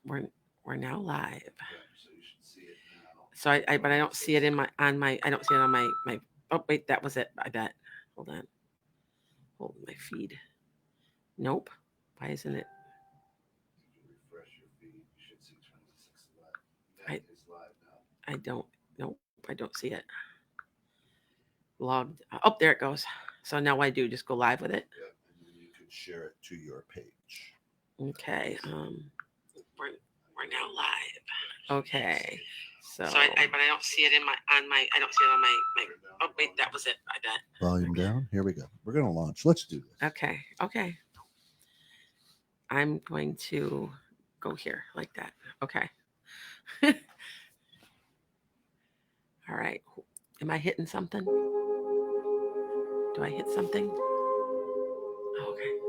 We're now live. So but I don't see it I don't see it on my. Oh wait, that was it. I bet. Hold on. Hold my feed. Nope. Why isn't it? I I don't. Nope. I don't see it. Logged. Oh, there it goes. So now what I do? Just go live with it. Yep, and then you could share it to your page. Okay. We're now live. Okay. So but I don't see it I don't see it on my. Oh wait, that was it. I bet. Volume down. Here we go. We're gonna launch. Let's do this. Okay. Okay. I'm going to go here like that. Okay. All right. Am I hitting something? Do I hit something? Oh, okay.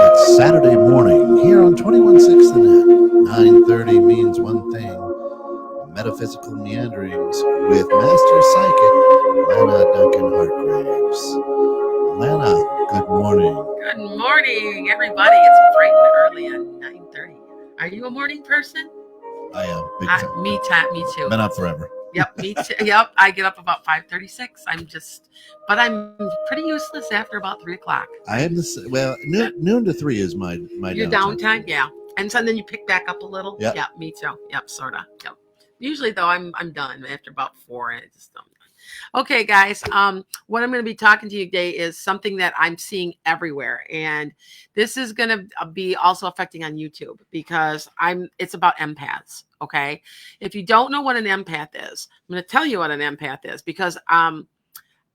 It's Saturday morning here on 21/6 the Net. 9:30 means one thing. Metaphysical Meanderings with Master Psychic Lana Duncan-Hartgraves. Lana, good morning. Good morning, everybody. It's bright and early at 9:30. Are you a morning person? I am. Big time. Me too. Been up forever. Yep, me too. Yep, I get up about 5:36. But I'm pretty useless after about 3:00. I am noon to 3 is my Your downtime, yeah. And so then you pick back up a little. Yep. Yeah, me too. Yep, sorta. Yep. Usually though, I'm done after about 4, and I just don't. Okay, guys. What I'm going to be talking to you today is something that I'm seeing everywhere, and this is going to be also affecting on YouTube because it's about empaths. Okay, if you don't know what an empath is, I'm going to tell you what an empath is because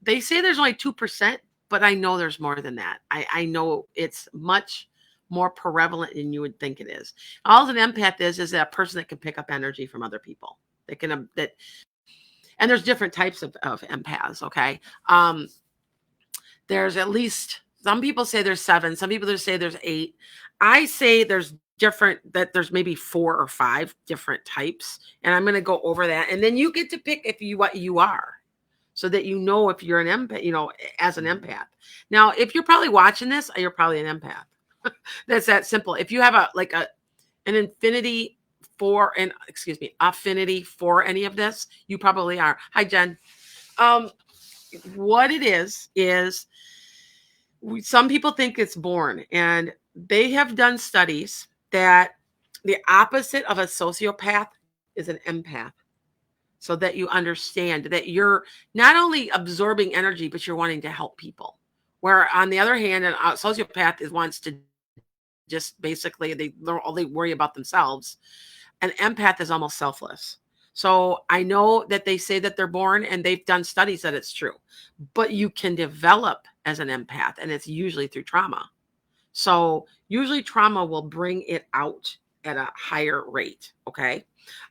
they say there's only 2%, but I know there's more than that. I know it's much more prevalent than you would think it is. All an empath is a person that can pick up energy from other people. And there's different types of empaths, okay? There's at least, some people say there's 7, some people just say there's 8. I say there's there's maybe 4 or 5 different types, and I'm going to go over that, and then you get to pick what you are, so that you know if you're an empath, as an empath. Now, if you're probably watching this, you're probably an empath. That's that simple. If you have an affinity for any of this, you probably are. Hi, Jen. What it is some people think it's born, and they have done studies that the opposite of a sociopath is an empath, so that you understand that you're not only absorbing energy, but you're wanting to help people. Where on the other hand, a sociopath wants to just basically, they worry about themselves. An empath is almost selfless. So I know that they say that they're born, and they've done studies that it's true, but you can develop as an empath, and it's usually through trauma. So usually trauma will bring it out at a higher rate. Okay.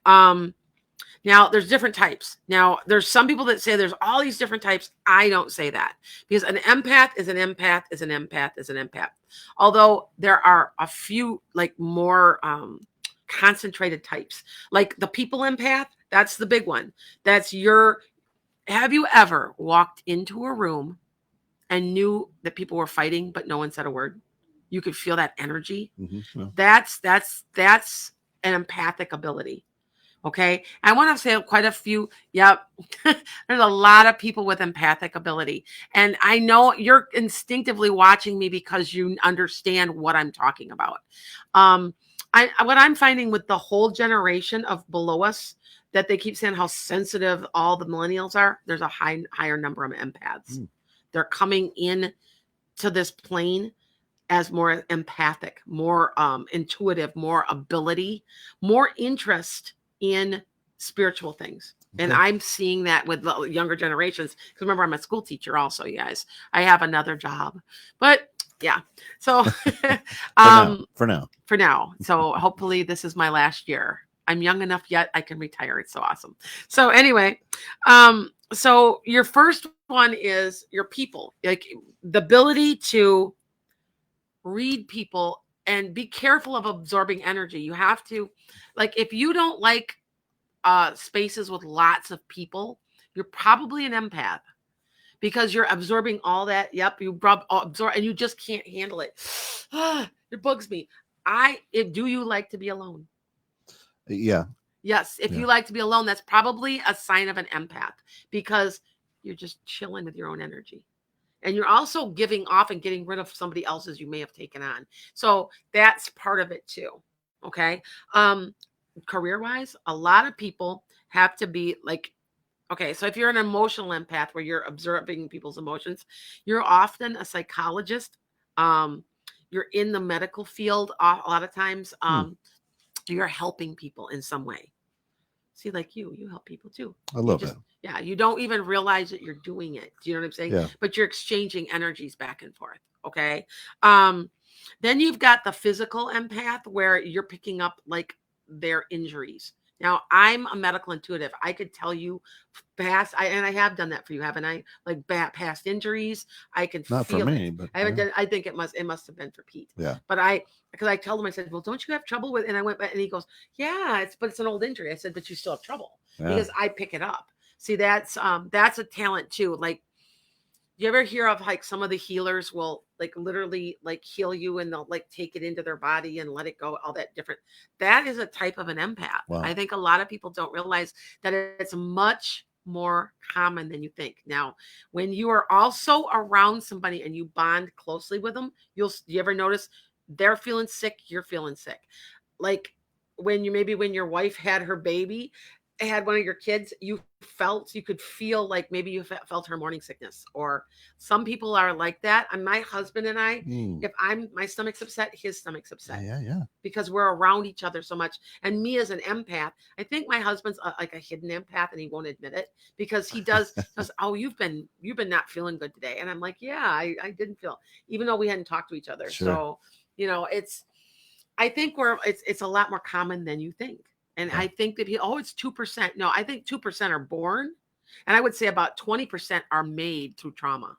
Now there's different types. Now there's some people that say there's all these different types. I don't say that, because an empath is an empath is an empath is an empath. Although there are a few more concentrated types, like the people empath. That's the big one. Have you ever walked into a room and knew that people were fighting, but no one said a word? You could feel that energy. Mm-hmm. Yeah. That's an empathic ability. Okay. I want to say quite a few. Yep. There's a lot of people with empathic ability. And I know you're instinctively watching me because you understand what I'm talking about. What I'm finding with the whole generation of below us, that they keep saying how sensitive all the millennials are, there's a higher number of empaths. They're coming in to this plane as more empathic, more intuitive, more ability, more interest in spiritual things. Okay. And I'm seeing that with the younger generations. Because remember, I'm a school teacher also, you guys. I have another job. But Yeah. So, For now. um, For now. for now. So hopefully this is my last year. I'm young enough yet I can retire. It's so awesome. So anyway, so your first one is your people, like the ability to read people and be careful of absorbing energy. You have to, like, if you don't like spaces with lots of people, you're probably an empath because you're absorbing all that. Yep, you absorb and you just can't handle it. It bugs me. Do you like to be alone? Yeah. Yes, if Yeah. you like to be alone, that's probably a sign of an empath because you're just chilling with your own energy. And you're also giving off and getting rid of somebody else's you may have taken on. So that's part of it too. Okay. Um, Career wise, a lot of people have to be like, okay, so if you're an emotional empath where you're observing people's emotions, you're often a psychologist. Um, you're in the medical field a lot of times. Hmm. You're helping people in some way. See, like you help people too. I You love just, that. yeah, you don't even realize that you're doing it. Do you know what I'm saying? Yeah. But you're exchanging energies back and forth. Okay. Um, then you've got the physical empath where you're picking up like their injuries. Now, I'm a medical intuitive. I could tell you and I have done that for you, haven't I? Like past injuries. I can Not for feel it. me, but I haven't yeah. done, I think it must have been for Pete. Yeah. But because I told him, I said, well, don't you have trouble with, and I went back and he goes, yeah, but it's an old injury. I said, but you still have trouble Yeah. because I pick it up. See, that's a talent too. Like, you ever hear of like some of the healers will like literally like heal you and they'll like take it into their body and let it go, all that different. That is a type of an empath. I Wow. think a lot of people don't realize that it's much more common than you think. Now, when you are also around somebody and you bond closely with them, you ever notice they're feeling sick, you're feeling sick. Like when your wife had her baby, had one of your kids, you could feel like maybe you felt her morning sickness. Or some people are like that. And my husband and I, Mm. if my stomach's upset, his stomach's Yeah. upset Yeah. Yeah. because we're around each other so much. And me as an empath, I think my husband's like a hidden empath and he won't admit it because he does. Oh, you've been not feeling good today. And I'm like, yeah, I didn't feel, even though we hadn't talked to each other. Sure. So, I think it's a lot more common than you think. And Yeah. I think that it's 2%. No, I think 2% are born. And I would say about 20% are made through trauma.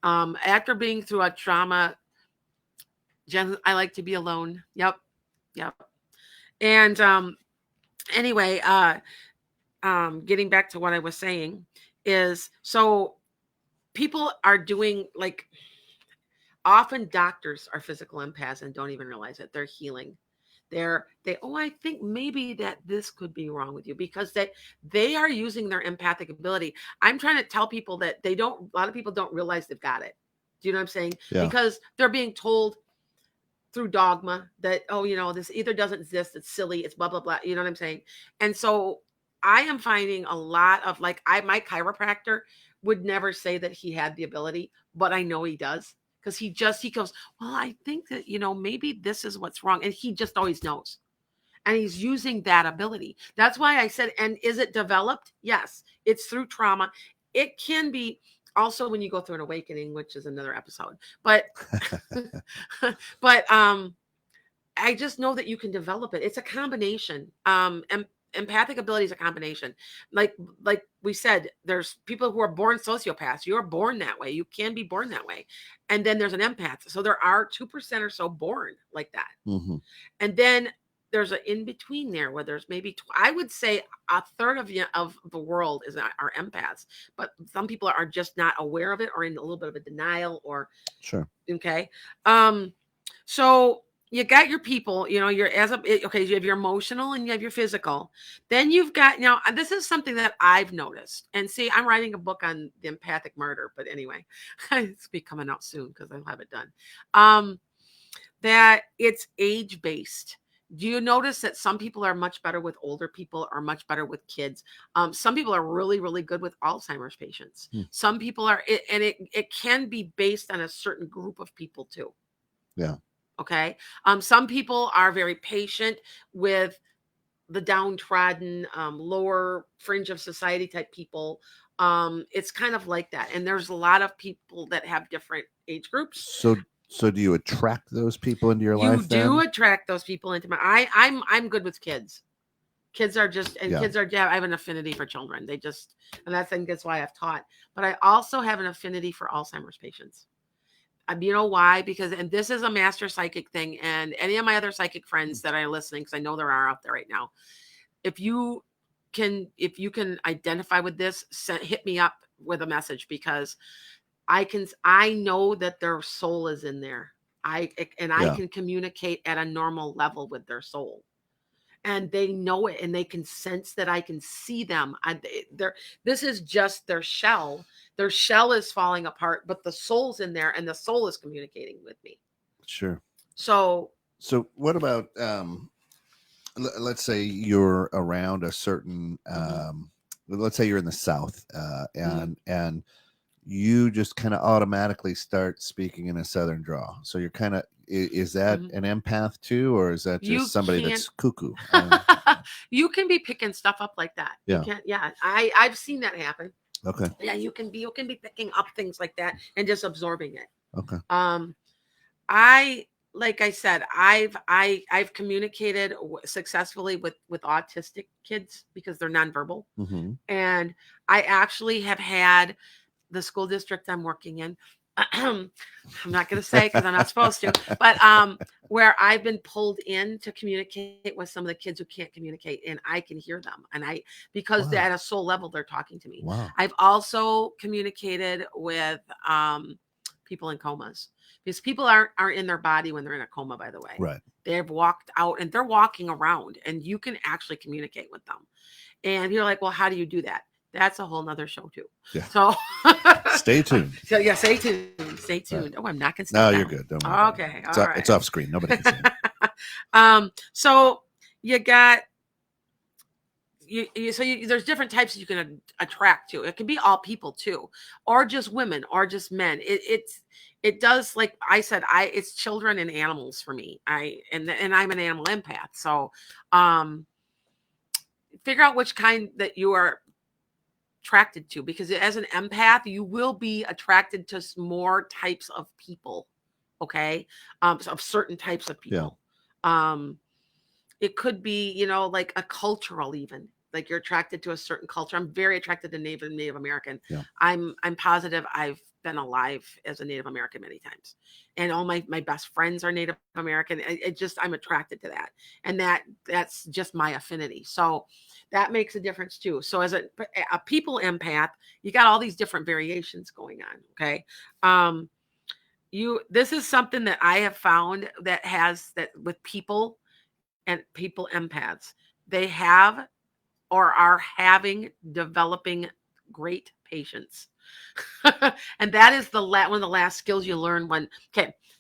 After being through a trauma, Jen, I like to be alone. Yep. Yep. And anyway, getting back to what I was saying is so people are doing like often doctors are physical empaths and don't even realize it. They're healing. I think maybe that this could be wrong with you because they are using their empathic ability. I'm trying to tell people that a lot of people don't realize they've got it. Do you know what I'm saying? Yeah. Because they're being told through dogma that, oh, this either doesn't exist, it's silly, it's blah, blah, blah. You know what I'm saying? And so I am finding a lot of like, my chiropractor would never say that he had the ability, but I know he does because he goes, well, I think that, maybe this is what's wrong. And he just always knows. And he's using that ability. That's why I said, and is it developed? Yes, it's through trauma. It can be also when you go through an awakening, which is another episode. But but I just know that you can develop it. It's a combination. Empathic ability is a combination. Like we said, there's people who are born sociopaths. You're born that way. You can be born that way. And then there's an empath. So there are 2% or so born like that. Mm-hmm. And then there's an in between there where there's maybe I would say a third of the world are empaths, but some people are just not aware of it or in a little bit of a denial or Sure. okay. So you got your people, okay, you have your emotional and you have your physical. Then you've got, now this is something that I've noticed. And see, I'm writing a book on the empathic murder, but anyway, it's be coming out soon because I'll have it done. That it's age based. Do you notice that some people are much better with older people or much better with kids? Some people are really, really good with Alzheimer's patients. Hmm. Some people are, and it can be based on a certain group of people too. Yeah. Okay. Some people are very patient with the downtrodden, lower fringe of society type people. It's kind of like that. And there's a lot of people that have different age groups. So do you attract those people into your You life do then? attract those people into I'm good with kids. Kids are just, and Yeah. kids are, I have an affinity for children. They just, and that's why I've taught. But I also have an affinity for Alzheimer's patients. You know why? Because, and this is a master psychic thing, and any of my other psychic friends that are listening, because I know there are out there right now, if you can identify with this, hit me up with a message, because I know that their soul is in there. I can communicate at a normal level with their soul, and they know it, and they can sense that I can see them. This is just their shell. Their shell is falling apart, but the soul's in there, and the soul is communicating with me. Sure. So what about let's say you're around a certain let's say you're in the South and you just kind of automatically start speaking in a Southern drawl. So you're kind of, is that an empath too, or is that just somebody that's cuckoo? You can be picking stuff up like that. Yeah. You can't. Yeah, I've seen that happen. Okay. Yeah, you can be picking up things like that and just absorbing it. Okay. Like I said, I've communicated successfully with autistic kids because they're nonverbal, and I actually have had the school district I'm working in. I'm not going to say because I'm not supposed to, but where I've been pulled in to communicate with some of the kids who can't communicate, and I can hear them, and because at a soul level they're talking to me. Wow. I've also communicated with people in comas, because people aren't in their body when they're in a coma, by the way. Right. They've walked out and they're walking around, and you can actually communicate with them. And you're like, well, how do you do that? That's a whole nother show too. Yeah. So stay tuned. So yeah, stay tuned. Stay tuned. Right. Oh, I'm not gonna. No, you're good. Don't worry. Okay. All right. It's off screen. Nobody can see it. So you got there's different types you can attract to. It can be all people too, or just women, or just men. It does, like I said, it's children and animals for me. And I'm an animal empath. So figure out which kind that you are attracted to, because as an empath you will be attracted to more types of people, okay, of certain types of people. It could be, like a cultural, even like you're attracted to a certain culture. I'm very attracted to Native American. I'm positive I've been alive as a Native American many times, and all my best friends are Native American. I'm attracted to that, and that's just my affinity. So that makes a difference too. So as a people empath, you got all these different variations going on. Okay. This is something that I have found that with people and people empaths, they have or are developing great patience. And that is one of the last skills you learn when,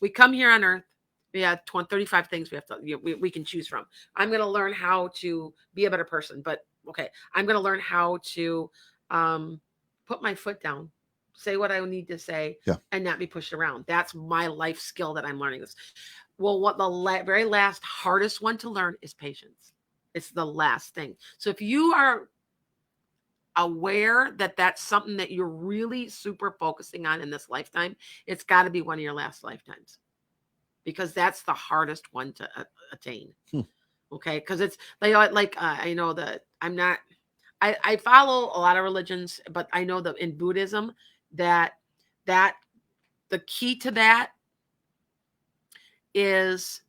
we come here on earth. We have 35 things we have to, we can choose from. I'm going to learn how to be a better person, but I'm going to learn how to put my foot down, say what I need to say, and not be pushed around. That's my life skill that I'm learning this. Well, what the very last hardest one to learn is patience. It's the last thing. So if you are aware that that's something that you're really super focusing on in this lifetime, it's got to be one of your last lifetimes, because that's the hardest one to attain. Okay. Because it's like I know that I follow a lot of religions, but I know that in Buddhism that the key to that is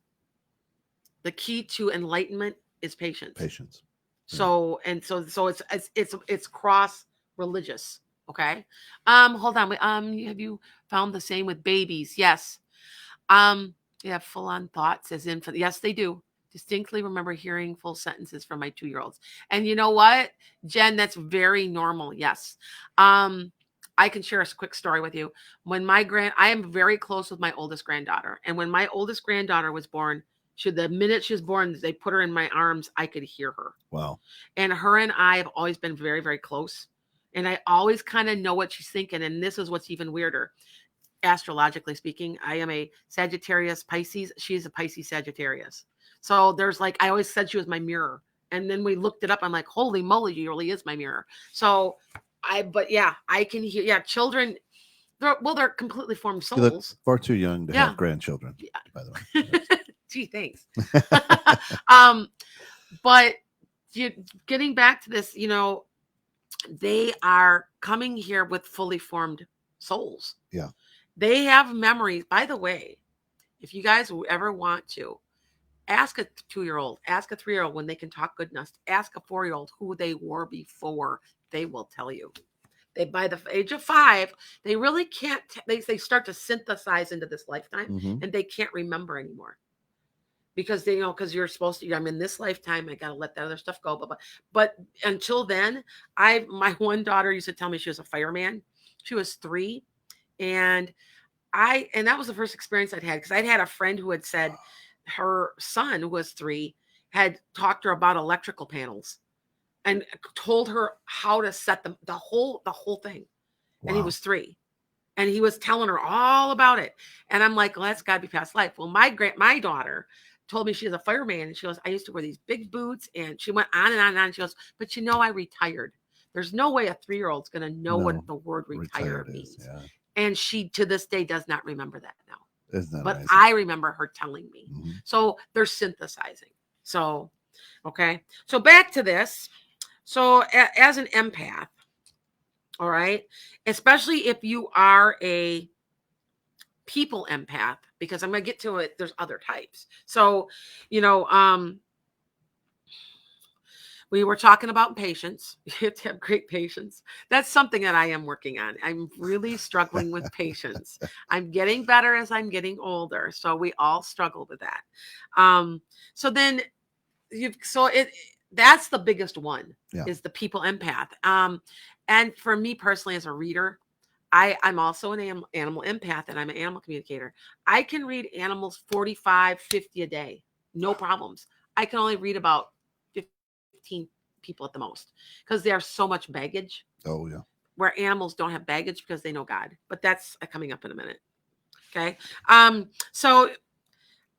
the key to enlightenment is patience. So it's cross religious. Okay. Hold on. Have you found the same with babies? Yes. They have full on thoughts as infant. Yes, they do. Distinctly remember hearing full sentences from my 2-year-olds. And you know what, Jen, that's very normal. Yes. I can share a quick story with you. When I am very close with my oldest granddaughter. And when my oldest granddaughter was born, the minute she was born, they put her in my arms, I could hear her. Wow. And her and I have always been very, very close. And I always kind of know what she's thinking. And this is what's even weirder. Astrologically speaking, I am a Sagittarius Pisces. She's a Pisces Sagittarius. So there's I always said she was my mirror. And then we looked it up. I'm like, holy moly, you really is my mirror. So but yeah, I can hear. Yeah, children. They're completely formed You look souls. far too young to Yeah. have grandchildren, Yeah. by the way. Gee, thanks. um, but getting back to this, they are coming here with fully formed souls. Yeah. They have memories. By the way, if you guys ever want to, ask a 2-year-old, ask a 3-year-old when they can talk good enough, ask a 4-year-old who they were before. They will tell you. They, by the age of 5, they really can't, they start to synthesize into this lifetime, and they can't remember anymore. Because they because you're supposed to, I'm in this lifetime, I gotta let that other stuff go. But until then, my one daughter used to tell me she was a fireman. She was 3, and that was the first experience I'd had, because I'd had a friend who had said her son, who was 3, had talked to her about electrical panels and told her how to set them, the whole thing. Wow. And he was 3. And he was telling her all about it. And I'm like, well, that's got to be past life. Well, my daughter told me she was a fireman. And she goes, I used to wear these big boots. And she went on and on and on. She goes, but I retired. There's no way a 3-year-old's going to know what the word retired means. Yeah. And she, to this day, does not remember that now. Isn't that amazing? I remember her telling me. So they're synthesizing. So, okay. So back to this. So as an empath, all right, especially if you are a people empath, because I'm going to get to it, there's other types. So, we were talking about patience. You have to have great patience. That's something that I am working on. I'm really struggling with patience. I'm getting better as I'm getting older. So we all struggle with that. So then that's the biggest one, is the people empath. And for me personally, as a reader, I'm also an animal empath, and I'm an animal communicator. I can read animals 45, 50 a day. No problems. I can only read about 15 people at the most, because there's so much baggage. Oh, yeah. Where animals don't have baggage because they know God. But that's coming up in a minute. Okay. So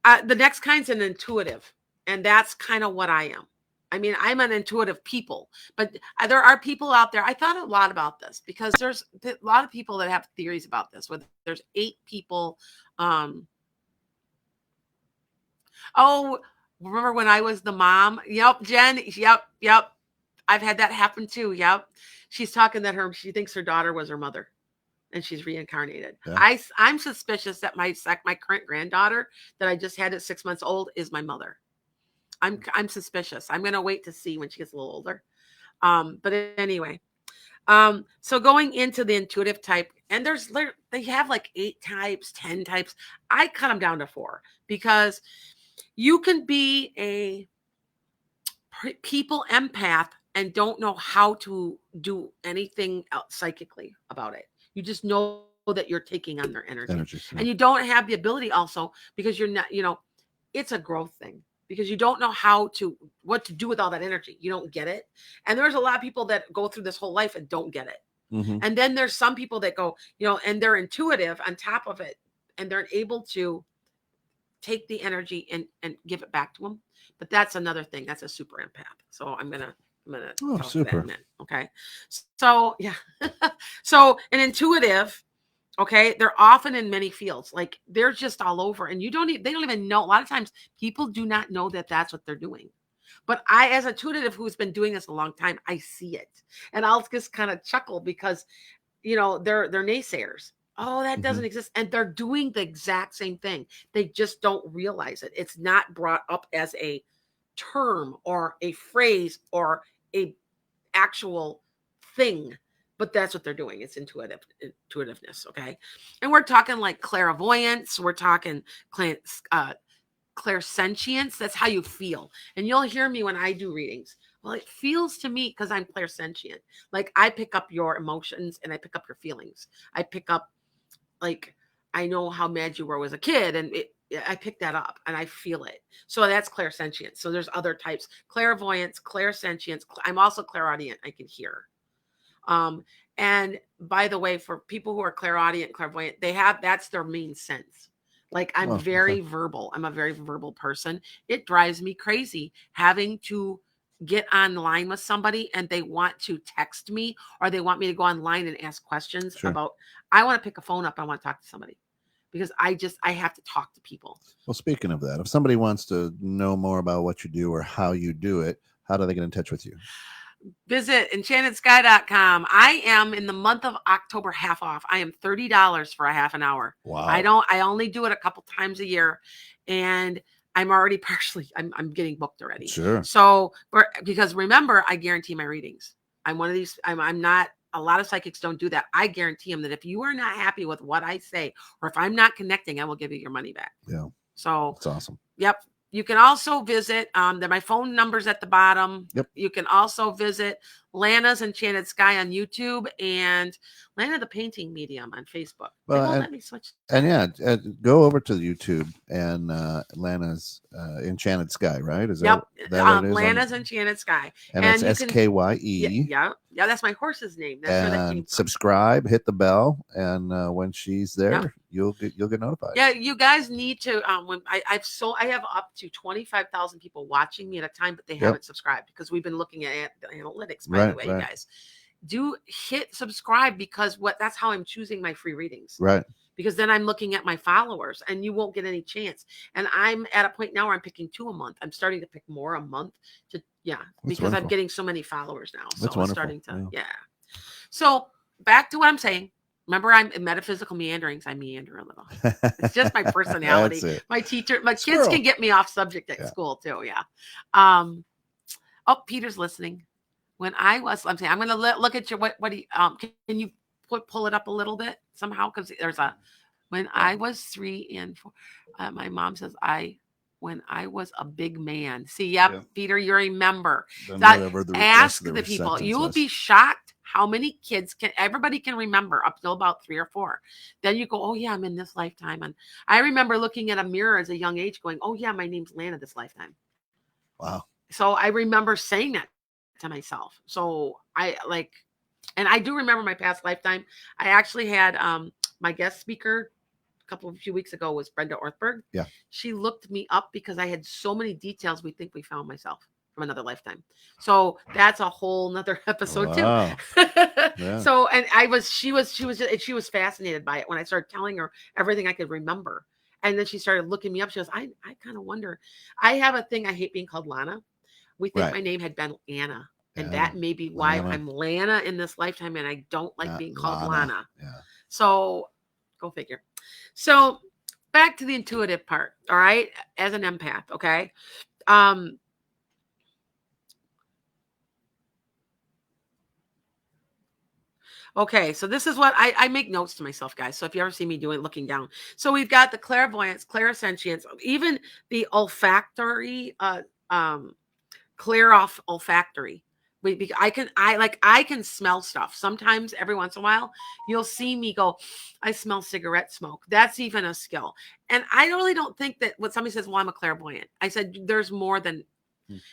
the next kind's an intuitive, and that's kind of what I am. I mean, I'm an intuitive people, but there are people out there. I thought a lot about this, because there's a lot of people that have theories about this. Where there's 8 people. Oh, remember when I was the mom? Yep, Jen. Yep. I've had that happen too. Yep. She's talking that she thinks her daughter was her mother, and she's reincarnated. Yeah. I'm suspicious that my current granddaughter that I just had at 6 months old is my mother. I'm suspicious. I'm going to wait to see when she gets a little older. But anyway, so going into the intuitive type, and they have like 8 types, 10 types. I cut them down to 4, because you can be a people empath and don't know how to do anything else psychically about it. You just know that you're taking on their energy. Yeah. And you don't have the ability also, because you're not, it's a growth thing, because you don't know what to do with all that energy. You don't get it. And there's a lot of people that go through this whole life and don't get it. Mm-hmm. And then there's some people that go, and they're intuitive on top of it, and they're able to take the energy and give it back to them. But that's another thing. That's a super empath. So I'm gonna talk super. That in a minute. Okay. So yeah. So an intuitive, okay, they're often in many fields. Like they're just all over, and they don't even know. A lot of times people do not know that that's what they're doing. But I, as a intuitive who's been doing this a long time, I see it, and I'll just kind of chuckle, because they're naysayers. Oh, that doesn't exist. And they're doing the exact same thing. They just don't realize it. It's not brought up as a term or a phrase or a actual thing, but that's what they're doing. It's intuitiveness. Okay. And we're talking like clairvoyance. We're talking clairsentience. That's how you feel. And you'll hear me when I do readings. Well, it feels to me, because I'm clairsentient. Like I pick up your emotions and I pick up your feelings. I pick up, like, I know how mad you were as a kid, and I pick that up and I feel it. So that's clairsentience. So there's other types: clairvoyance, clairsentience. I'm also clairaudient. I can hear. And by the way, for people who are clairaudient, clairvoyant, that's their main sense. Like I'm very verbal. I'm a very verbal person. It drives me crazy having to get online with somebody and they want to text me or they want me to go online and ask questions Sure. about, I want to pick a phone up. I want to talk to somebody because I have to talk to people. Well, speaking of that, if somebody wants to know more about what you do or how you do it, how do they get in touch with you? Visit enchantedsky.com. I am in the month of October half off. I am $30 for a half an hour. Wow. I only do it a couple times a year, and I'm already I'm getting booked already. Sure. So, because remember, I guarantee my readings. I'm one of these, I'm not, a lot of psychics don't do that. I guarantee them that if you are not happy with what I say, or if I'm not connecting, I will give you your money back. Yeah. So That's awesome. Yep. You can also visit, my phone number's at the bottom. Yep. You can also visit Lana's Enchanted Sky on YouTube and Lana the Painting Medium on Facebook. Well, Let me switch. And yeah, go over to YouTube and Lana's Enchanted Sky, right? Is Yep. that what it is? Lana's Enchanted Sky. And it's SKYE. Yeah, that's my horse's name. That's where that came from. Subscribe, hit the bell, and when she's there, you'll get notified. Yeah, you guys need to. When I have up to 25,000 people watching me at a time, but they haven't subscribed because we've been looking at the analytics. By the way, you guys do hit subscribe because that's how I'm choosing my free readings. Right. Because then I'm looking at my followers, and you won't get any chance. And I'm at a point now where I'm picking 2 a month. I'm starting to pick more a month because wonderful. I'm getting so many followers now. So I'm starting to So back to what I'm saying. Remember, I'm in Metaphysical Meanderings. I meander a little. It's just my personality. My kids can get me off subject at school too. Yeah. Oh, Peter's listening. I'm saying, I'm going to look at your, what do you, can you pull it up a little bit somehow? Because there's when I was 3 and 4, my mom says when I was a big man. See, Peter, you remember. Ask the people. You will be shocked how many kids everybody can remember up till about 3 or 4. Then you go, oh yeah, I'm in this lifetime. And I remember looking at a mirror as a young age going, oh yeah, my name's Lana this lifetime. Wow. So I remember saying that to myself. So and I do remember my past lifetime. I actually had my guest speaker a few weeks ago was Brenda Orthberg. Yeah. She looked me up because I had so many details we think we found myself from another lifetime. So that's a whole nother episode too. So, and she was fascinated by it when I started telling her everything I could remember. And then she started looking me up. She goes, I kind of wonder. I have a thing. I hate being called Lana. We think my name had been Anna. And that may be why I'm Lana in this lifetime, and I don't like being called Lana. Yeah. So go figure. So back to the intuitive part, all right, as an empath, okay? Okay, so this is what I make notes to myself, guys. So if you ever see me looking down. So we've got the clairvoyance, clairsentience, even the olfactory, clear off olfactory. I can smell stuff. Sometimes every once in a while, you'll see me go, I smell cigarette smoke. That's even a skill. And I really don't think that when somebody says, well, I'm a clairvoyant. I said, there's more than,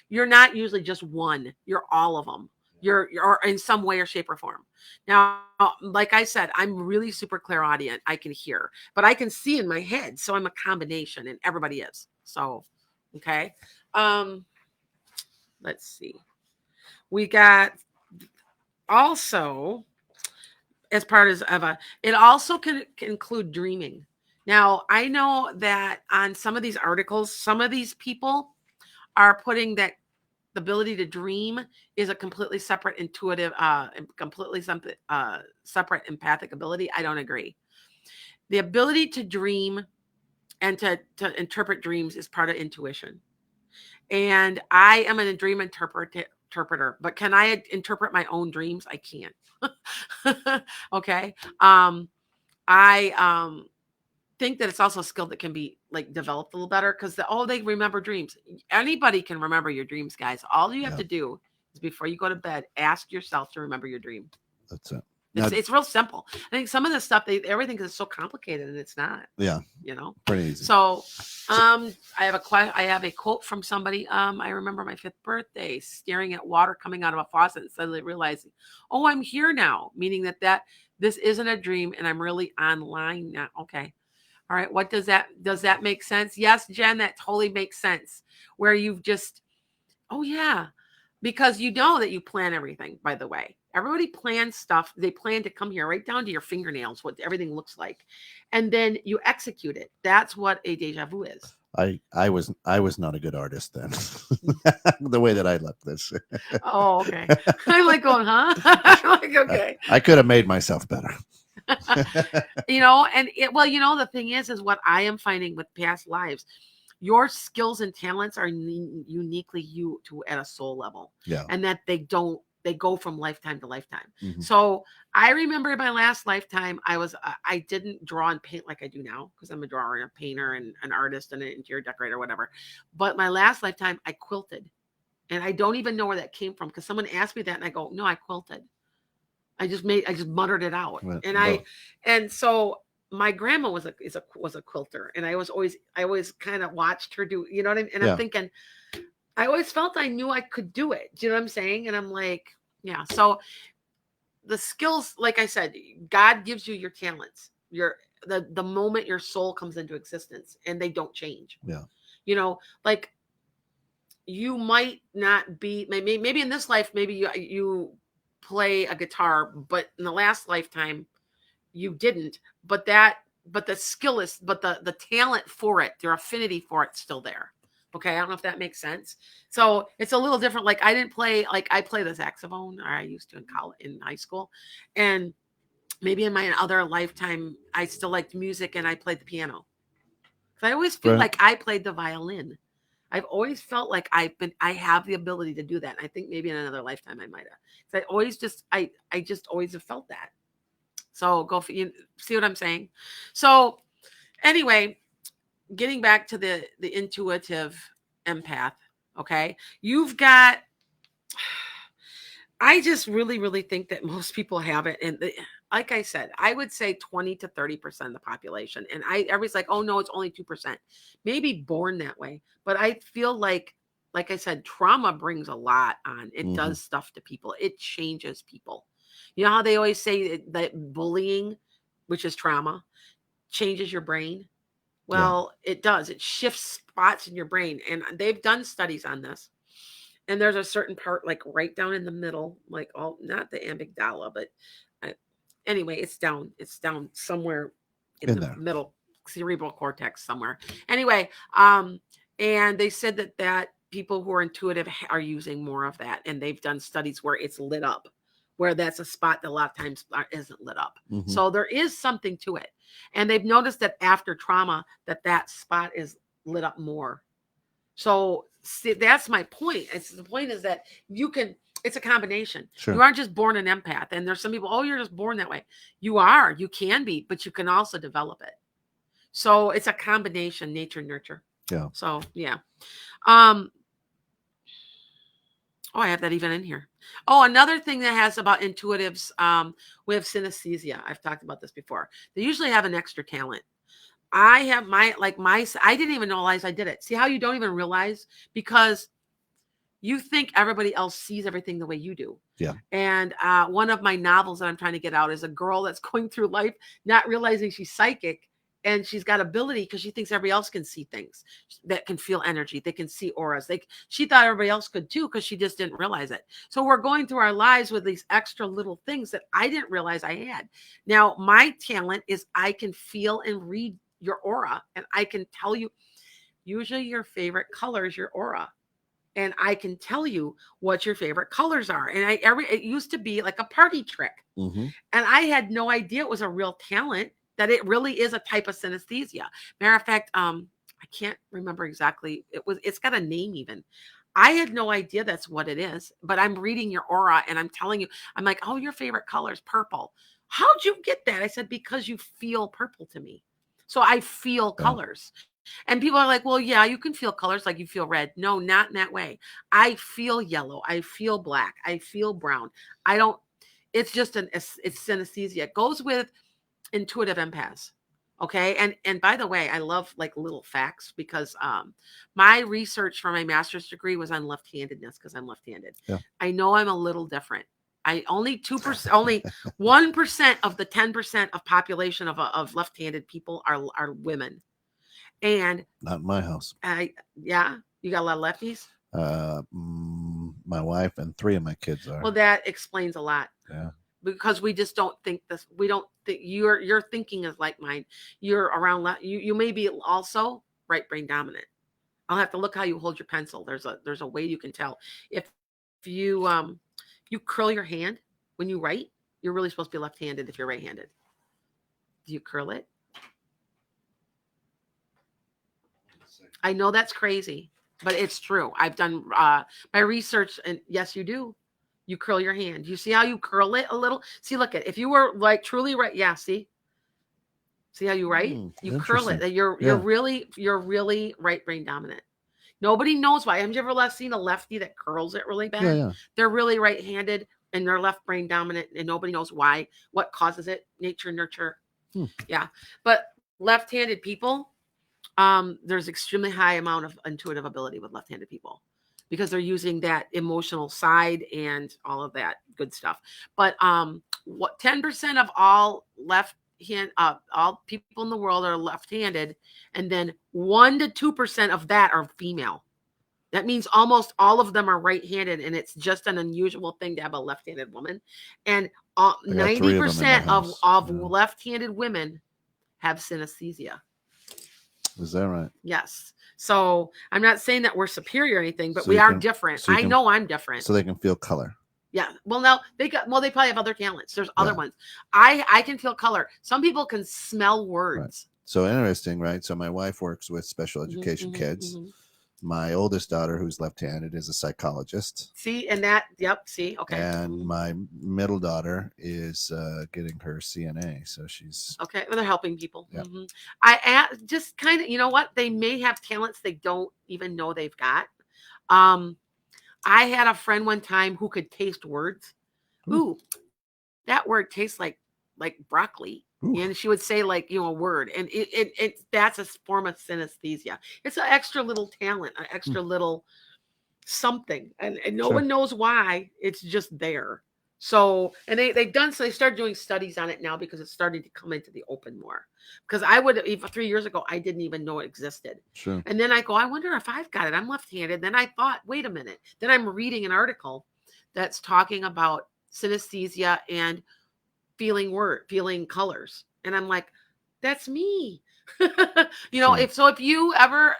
you're not usually just one. You're all of them. You're in some way or shape or form. Now, like I said, I'm really super clairaudient. I can hear, but I can see in my head. So I'm a combination, and everybody is. So, okay. Let's see. We got also, as part of it also can include dreaming. Now, I know that on some of these articles, some of these people are putting that the ability to dream is a completely separate intuitive, separate empathic ability. I don't agree. The ability to dream and to interpret dreams is part of intuition. And I am a dream interpreter, but can I interpret my own dreams? I can't. Okay. I think that it's also a skill that can be developed a little better because they remember dreams. Anybody can remember your dreams, guys. All you have to do is before you go to bed, ask yourself to remember your dream. That's it. It's real simple. I think some of the stuff everything is so complicated, and it's not. Yeah, pretty easy. So, I have a quote from somebody. I remember my 5th birthday, staring at water coming out of a faucet, and suddenly realizing, oh, I'm here now, meaning that this isn't a dream, and I'm really online now. Okay, all right. What does that make sense? Yes, Jen, that totally makes sense. Where you've just, oh yeah. Because you know that you plan everything, by the way. Everybody plans stuff. They plan to come here right down to your fingernails, what everything looks like. And then you execute it. That's what a deja vu is. I was not a good artist then. The way that I left this. Oh, okay. I'm like going, huh? I'm like, okay. I could have made myself better. And the thing is what I am finding with past lives, your skills and talents are uniquely you to at a soul level. Yeah. And that they go from lifetime to lifetime. Mhm. So I remember my last lifetime, I didn't draw and paint like I do now, because I'm a drawer and a painter and an artist and an interior decorator, whatever. But my last lifetime, I quilted. And I don't even know where that came from, because someone asked me that and I go, no, I quilted. I just muttered it out. Well, And so my grandma was a quilter, and I always kind of watched her do, you know what I mean? And Yeah. I'm thinking, I always felt I knew I could do it. Do you know what I'm saying? And I'm like, yeah. So the skills, like I said, God gives you your talents, the moment your soul comes into existence, and they don't change. Yeah. Like, you might not be, maybe in this life, maybe you play a guitar, but in the last lifetime you didn't. But the skill is, but the talent for it, their affinity for it's still there. Okay, I don't know if that makes sense. So it's a little different. Like, I didn't play, like, I play the saxophone, or I used to in high school, and maybe in my other lifetime I still liked music and I played the piano. So I always feel like I played the violin. I've always felt like I have the ability to do that. And I think maybe in another lifetime I might have. So I just always have felt that. So you see what I'm saying? So anyway, getting back to the intuitive empath. Okay. I just really, really think that most people have it. And like I said, I would say 20 to 30% of the population. And everybody's like, oh no, it's only 2%. Maybe born that way. But I feel like I said, trauma brings a lot on. It does stuff to people. It changes people. You know how they always say that bullying, which is trauma, changes your brain? Well, it does. It shifts spots in your brain. And they've done studies on this. And there's a certain part, like right down in the middle, like not the amygdala, but anyway, it's down somewhere in the middle, cerebral cortex somewhere. Anyway, and they said that people who are intuitive are using more of that. And they've done studies where it's lit up, where that's a spot that a lot of times isn't lit up. So there is something to it. And they've noticed that after trauma, that spot is lit up more. So see, that's my point. The point is that it's a combination. Sure. You aren't just born an empath. And there's some people, oh, you're just born that way. You can be, but you can also develop it. So it's a combination, nature, nurture. Yeah. So yeah. Oh, I have that even in here. Oh, another thing that has about intuitives, we have synesthesia. I've talked about this before. They usually have an extra talent. I have I didn't even realize I did it. See how you don't even realize, because you think everybody else sees everything the way you do. Yeah. And one of my novels that I'm trying to get out is a girl that's going through life not realizing she's psychic, and she's got ability because she thinks everybody else can see things, that can feel energy. They can see auras. She thought everybody else could too, because she just didn't realize it. So we're going through our lives with these extra little things that I didn't realize I had. Now, my talent is I can feel and read your aura, and I can tell you usually your favorite color is your aura, and I can tell you what your favorite colors are. And it used to be like a party trick, and I had no idea it was a real talent, that it really is a type of synesthesia. Matter of fact, I can't remember exactly. It's got a name even. I had no idea that's what it is, but I'm reading your aura and I'm telling you, I'm like, oh, your favorite color is purple. How'd you get that? I said, because you feel purple to me. So I feel colors. And people are like, well, yeah, you can feel colors like you feel red. No, not in that way. I feel yellow. I feel black. I feel brown. It's just it's synesthesia. It goes with intuitive empaths. Okay. And by the way, I love like little facts, because my research for my master's degree was on left-handedness, because I'm left-handed. Yeah. I know I'm a little different. Only 2%, only 1% of the 10% of population of left-handed people are women. And not in my house. yeah, you got a lot of lefties. My wife and 3 of my kids are. Well, that explains a lot. Yeah. Because we just don't think this. We don't think your thinking is like mine. You're around. You may be also right brain dominant. I'll have to look how you hold your pencil. There's a way you can tell. If you curl your hand when you write, you're really supposed to be left-handed if you're right-handed. Do you curl it? I know that's crazy, but it's true. I've done my research, and yes, you do. You curl your hand. You see how you curl it a little? See, look at if you were like truly right. Yeah, see how you write? You curl it. You're really right brain dominant. Nobody knows why. Have you ever seen a lefty that curls it really bad? Yeah. They're really right-handed and they're left brain dominant, and nobody knows why. What causes it? Nature, nurture. Yeah, but left-handed people, there's extremely high amount of intuitive ability with left-handed people because they're using that emotional side and all of that good stuff. But what 10% of all all people in the world are left-handed, and then 1 to 2% of that are female. That means almost all of them are right-handed, and it's just an unusual thing to have a left-handed woman. And 90% of left-handed women have synesthesia. Is that right? Yes. So I'm not saying that we're superior or anything, but we are different. I know I'm different. So they can feel color. Yeah. Well, no, they probably have other talents. There's other ones. I can feel color. Some people can smell words. Right. So interesting, right? So my wife works with special education kids. My oldest daughter, who's left-handed, is a psychologist. See, and that, see, okay. And my middle daughter is getting her CNA, so she's okay. Well, they're helping people. Yep. I just kind of, you know what? They may have talents they don't even know they've got. I had a friend one time who could taste words. Ooh, that word tastes like broccoli. Ooh. And she would say like, a word, and it that's a form of synesthesia. It's an extra little talent, an extra little something, and no one knows why. It's just there. So, and they started doing studies on it now because it's starting to come into the open more. Because even 3 years ago, I didn't even know it existed. Sure. And then I go, I wonder if I've got it. I'm left-handed. Then I thought, wait a minute. Then I'm reading an article that's talking about synesthesia and feeling colors, and I'm like, that's me. If you ever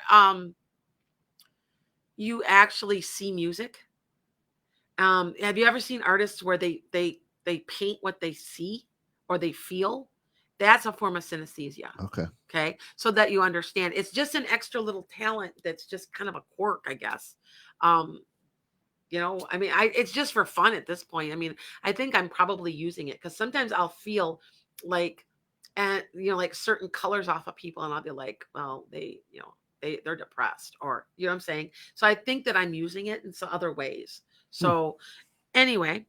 you actually see music, have you ever seen artists where they paint what they see or they feel? That's a form of synesthesia. Okay, so that you understand, it's just an extra little talent that's just kind of a quirk, I guess. It's just for fun at this point. I think I'm probably using it because sometimes I'll feel like, like certain colors off of people, and I'll be like, well, they're depressed, or what I'm saying. So I think that I'm using it in some other ways. So anyway,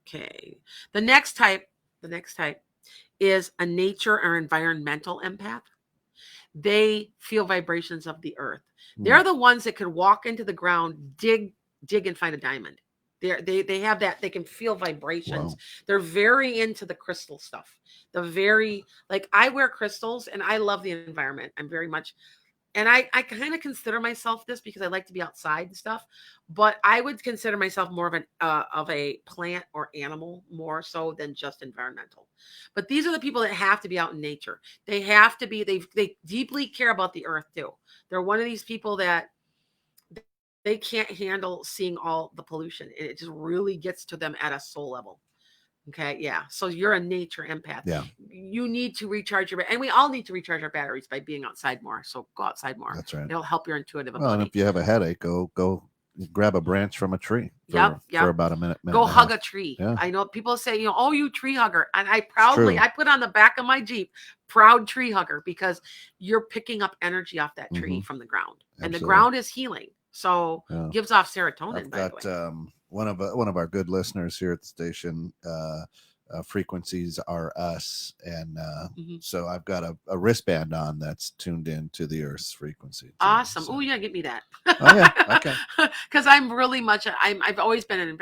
okay, the next type is a nature or environmental empath. They feel vibrations of the earth. They're the ones that could walk into the ground, dig and find a diamond. They have that. They can feel vibrations. Wow. They're very into the crystal stuff. I wear crystals, and I love the environment. I'm very much, and I kind of consider myself this because I like to be outside and stuff. But I would consider myself more of a plant or animal more so than just environmental. But these are the people that have to be out in nature. They have to be. They deeply care about the earth too. They're one of these people that they can't handle seeing all the pollution. It just really gets to them at a soul level. Okay, yeah. So you're a nature empath. Yeah. You need to recharge and we all need to recharge our batteries by being outside more. So go outside more. That's right. It'll help your intuitive ability. Well, and if you have a headache, go grab a branch from a tree for about a minute. Go hug a tree. Yeah. I know people say, oh, you tree hugger. And I put on the back of my Jeep, proud tree hugger, because you're picking up energy off that tree from the ground. Absolutely. And the ground is healing. So gives off serotonin. I've got one of our good listeners here at the station. Frequencies are us, and so I've got a wristband on that's tuned in to the Earth's frequency. Awesome. So. Oh yeah, give me that. Oh yeah, okay. Because I'm really much. I've always been an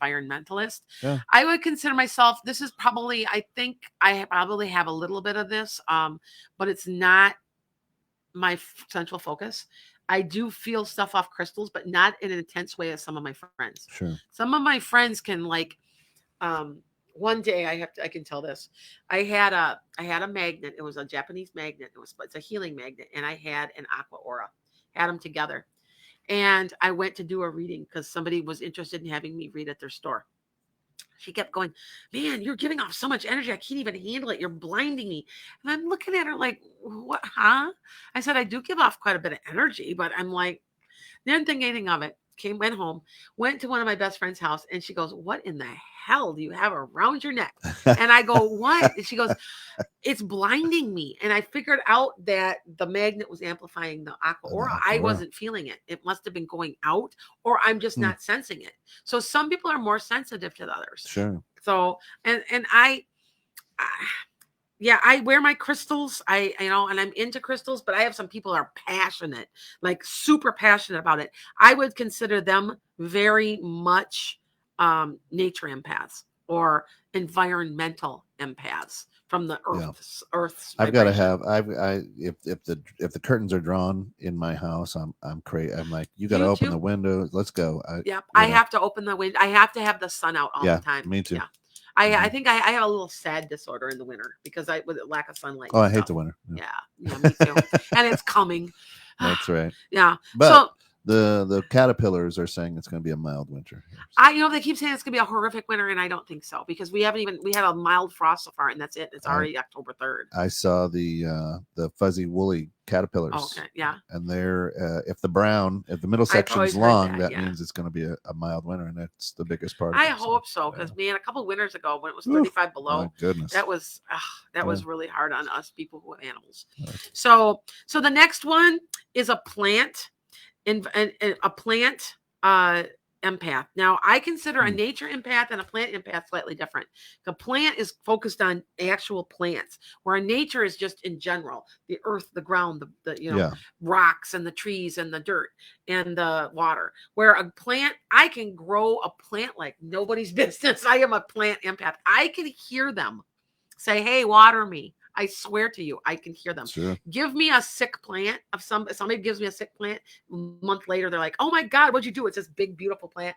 environmentalist. Yeah. I would consider myself. This is probably. I think I probably have a little bit of this, but it's not my central focus. I do feel stuff off crystals, but not in an intense way as some of my friends. Sure. Some of my friends can like, um, one day I can tell this. I had a magnet. It was a Japanese magnet. It's a healing magnet, and I had an aqua aura. Had them together, and I went to do a reading because somebody was interested in having me read at their store. She kept going, man, you're giving off so much energy. I can't even handle it. You're blinding me. And I'm looking at her like, what, huh? I said, I do give off quite a bit of energy, but I'm like, didn't think anything of it. Went home, went to one of my best friend's house, and she goes, what in the hell do you have around your neck? And I go, what? And she goes, it's blinding me. And I figured out that the magnet was amplifying the aqua aura. I wasn't feeling it. It must have been going out, or I'm just not sensing it. So some people are more sensitive to others. Sure. So, and yeah, I wear my crystals. And I'm into crystals, but I have some people are passionate, like super passionate about it. I would consider them very much nature empaths or environmental empaths from the earth's I've got to vibration. have if the curtains are drawn in my house, I'm crazy. I'm like, you got to You open too? the window. Let's go. Yep. I have to open the window. I have to have the sun out all the time. Me too. Yeah. I think I have a little sad disorder in the winter because with lack of sunlight. Oh, I hate the winter. Yeah, me too. And it's coming. That's right. Yeah. But So the caterpillars are saying it's going to be a mild winter. they keep saying it's gonna be a horrific winter, and I don't think so because we had a mild frost so far, and that's it. It's already October 3rd. I saw the fuzzy woolly caterpillars. Okay, yeah. And they're if the middle section's long, that means it's going to be a mild winter, and that's the biggest part. I hope so because man, a couple winters ago when it was 35 below, my goodness, that was really hard on us people who have animals. So the next one is a plant. And a plant empath. Now, I consider a nature empath and a plant empath slightly different. The plant is focused on actual plants, where a nature is just in general, the earth, the ground, the rocks and the trees and the dirt and the water. Where a plant, I can grow a plant like nobody's business. I am a plant empath. I can hear them say, hey, water me. I swear to you, I can hear them. Sure. Give me a sick plant somebody gives me a sick plant. A month later, they're like, oh my God, what'd you do? It's this big, beautiful plant.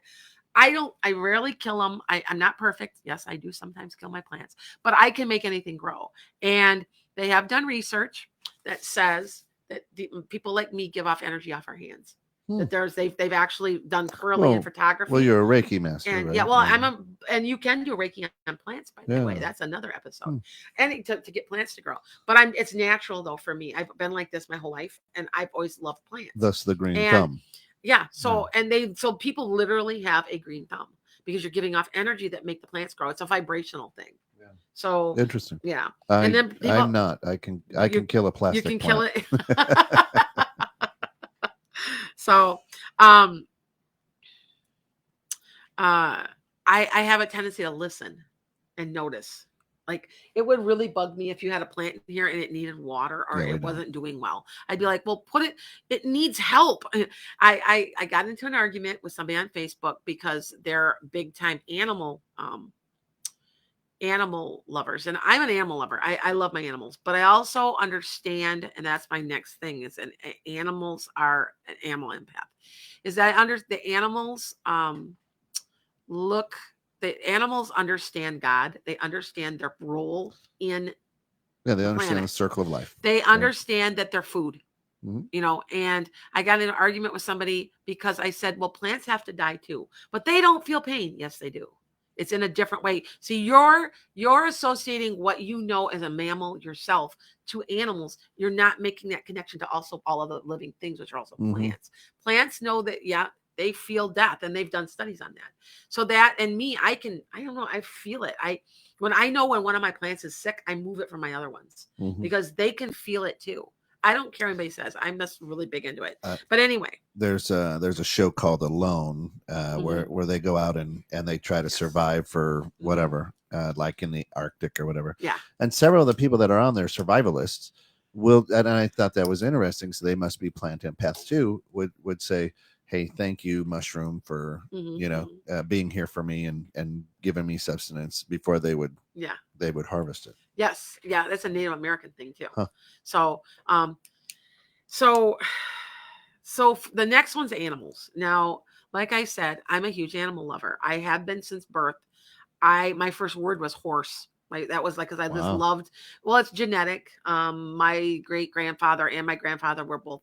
I rarely kill them. I'm not perfect. Yes, I do sometimes kill my plants, but I can make anything grow. And they have done research that says that people like me give off energy off our hands. That they've actually done Kirlian photography. Well, you're a Reiki master, and right? And you can do Reiki on plants, by the way. That's another episode. And to get plants to grow. But it's natural though for me. I've been like this my whole life, and I've always loved plants. Thus the green thumb. Yeah. So people literally have a green thumb because you're giving off energy that make the plants grow. It's a vibrational thing. Yeah. So interesting. Yeah. And then I'm not. I can kill a plastic. You can plant. kill it. So, I have a tendency to listen and notice. Like it would really bug me if you had a plant in here and it needed water or it wasn't doing well. I'd be like, well, it needs help. I got into an argument with somebody on Facebook because they're big time animal lovers. And I'm an animal lover. I love my animals, but I also understand, and that's my next thing is animals are an animal empath, is that the animals the animals understand God. They understand their role in they understand the circle of life. They understand that they're food. And I got in an argument with somebody because I said, well, plants have to die too, but they don't feel pain. Yes, they do. It's in a different way. See, you're associating what you know as a mammal yourself to animals. You're not making that connection to also all of the living things, which are also plants. Plants know that, they feel death, and they've done studies on that. So that, and me, I don't know, I feel it. When one of my plants is sick, I move it from my other ones because they can feel it too. I don't care what anybody says. I'm just really big into it. But anyway, there's a show called Alone where they go out and they try to survive for whatever, like in the Arctic or whatever. Yeah. And several of the people that are on there, survivalists, and I thought that was interesting. So they must be plant empaths too. Would say, hey, thank you, mushroom, for being here for me and giving me sustenance before they would harvest it. Yes. Yeah. That's a Native American thing too. Huh. So So the next one's animals. Now, like I said, I'm a huge animal lover. I have been since birth. My first word was horse. Like that was like, because I just Wow. loved, well, it's genetic. My great grandfather and my grandfather were both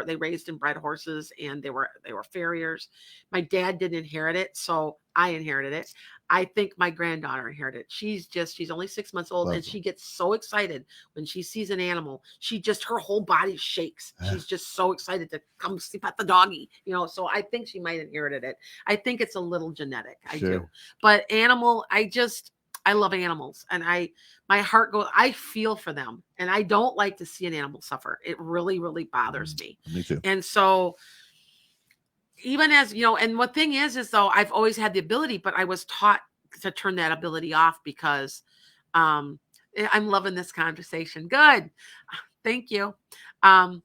they raised and bred horses, and they were farriers. My dad didn't inherit it, so I inherited it. I think my granddaughter inherited it. She's only 6 months old, and Loves she them. gets so excited when she sees an animal. Her whole body shakes. She's just so excited to come see pet the doggy, so I think she might inherited it. I think it's a little genetic. I do. Sure. But I love animals, and my heart goes, I feel for them, and I don't like to see an animal suffer. It really, really bothers me. Me too. And so even as, and what thing is though, I've always had the ability, but I was taught to turn that ability off because, I'm loving this conversation. Good. Thank you. And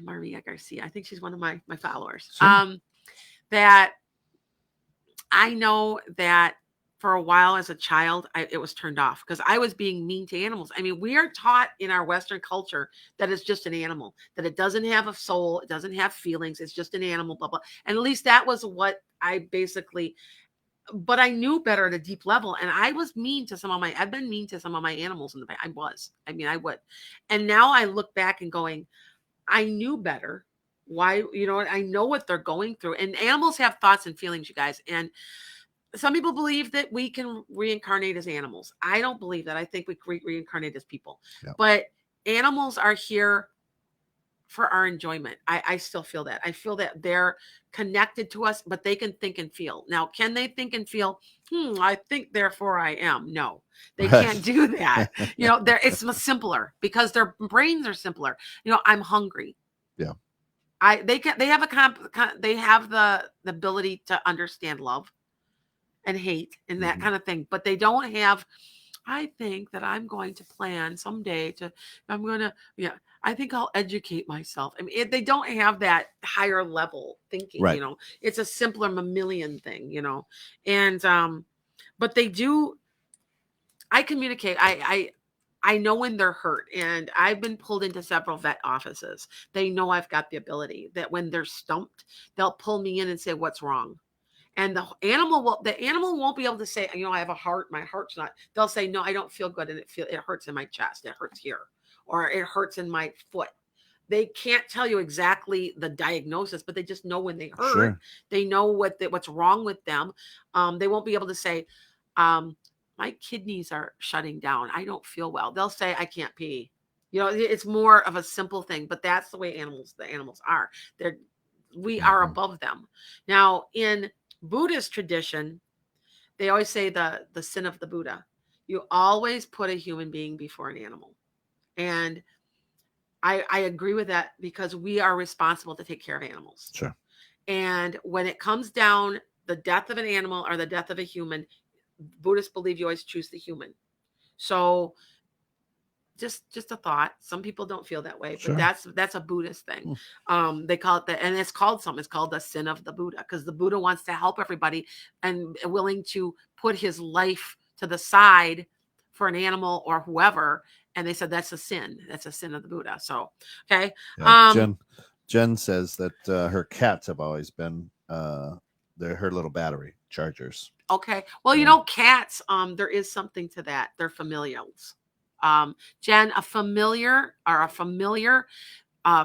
Maria Garcia, I think she's one of my followers. Sure. That I know that for a while as a child, it was turned off because I was being mean to animals. I mean, we are taught in our Western culture that it's just an animal, that it doesn't have a soul, it doesn't have feelings, it's just an animal, blah, blah. And at least that was what I basically, but I knew better at a deep level. And I've been mean to some of my animals in the past. I would. And now I look back and going, I knew better. Why, I know what they're going through. And animals have thoughts and feelings, you guys. And some people believe that we can reincarnate as animals. I don't believe that. I think we reincarnate as people. Yeah. But animals are here for our enjoyment. I still feel that. I feel that they're connected to us, but they can think and feel. Now, can they think and feel, I think, therefore I am? No, they can't do that. It's simpler because their brains are simpler. I'm hungry. Yeah. They have the ability to understand love and hate and that kind of thing, but they don't have, I think that I'm going to plan someday I think I'll educate myself. I mean, they don't have that higher level thinking, Right. It's a simpler mammalian thing, and but they do. I communicate. I know when they're hurt, and I've been pulled into several vet offices. They know I've got the ability that when they're stumped, they'll pull me in and say, "What's wrong?" And the animal won't be able to say, I have a heart, my heart's not. They'll say, no, I don't feel good, and it hurts in my chest, it hurts here, or it hurts in my foot. They can't tell you exactly the diagnosis, but they just know when they hurt. Sure. They know what's wrong with them. They won't be able to say, my kidneys are shutting down, I don't feel well. They'll say, I can't pee. It's more of a simple thing, but that's the way the animals are. We are above them. Now, in Buddhist tradition, they always say the sin of the Buddha. You always put a human being before an animal. And I agree with that because we are responsible to take care of animals. Sure. And when it comes down the death of an animal or the death of a human, Buddhists believe you always choose the human. So just a thought. Some people don't feel that way, Sure. but that's a Buddhist thing. They call it that, and it's called the sin of the Buddha, because the Buddha wants to help everybody and willing to put his life to the side for an animal or whoever. And they said that's a sin. That's a sin of the Buddha. So, okay. Yeah. Jen says that her cats have always been they're her little battery chargers. Okay. Well, cats, there is something to that. They're familials. Jen, a familiar or a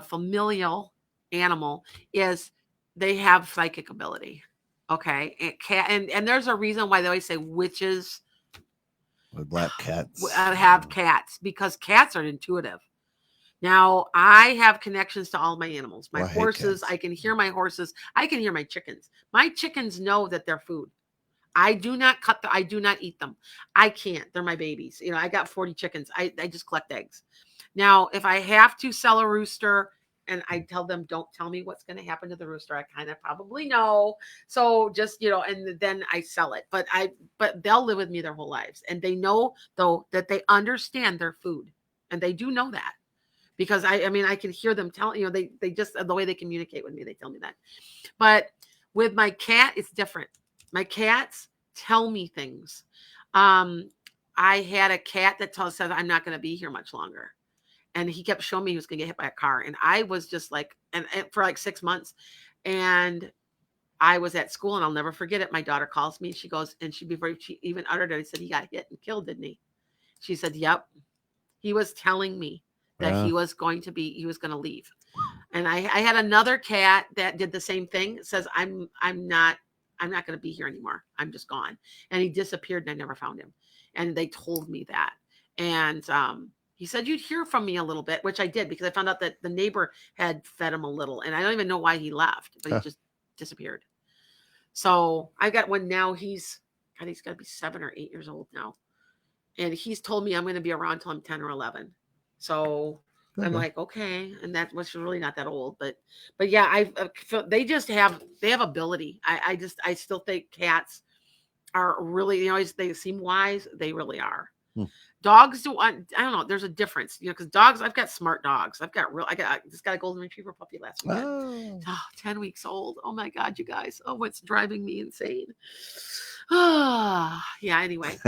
familial animal is, they have psychic ability. Okay. And there's a reason why they always say witches With black cats have cats, because cats are intuitive. Now, I have connections to all my animals. My horses, I can hear my horses. I can hear my chickens. My chickens know that they're food. I do not I do not eat them. I can't. They're my babies. I got 40 chickens. I just collect eggs. Now, if I have to sell a rooster and I tell them, don't tell me what's going to happen to the rooster, I kind of probably know. So just, and then I sell it. But they'll live with me their whole lives. And they know, though, that they understand their food. And they do know that. Because I can hear them tell, they just, the way they communicate with me, they tell me that. But with my cat, it's different. My cats tell me things. I had a cat that said, I'm not going to be here much longer. and he kept showing me he was going to get hit by a car. And I was just like, and for like 6 months. And I was at school, and I'll never forget it. My daughter calls me. She goes, and before she even uttered it, I said, he got hit and killed, didn't he? She said, yep. He was telling me that he was going to leave. And I had another cat that did the same thing. It says, I'm not going to be here anymore. I'm just gone. And he disappeared, and I never found him. And they told me that. And he said, you'd hear from me a little bit, which I did, because I found out that the neighbor had fed him a little. And I don't even know why he left, but he just disappeared. So I got one now. He's got to be 7 or 8 years old now. And he's told me I'm going to be around till I'm 10 or 11. So I'm like, okay. And that was really not that old, but yeah, they have ability. I still think cats are really, they seem wise. They really are. Dogs I don't know. There's a difference, because dogs, I've got smart dogs. I just got a golden retriever puppy last weekend. Oh, 10 weeks old. Oh my God, you guys. Oh, it's driving me insane. Oh, yeah. Anyway,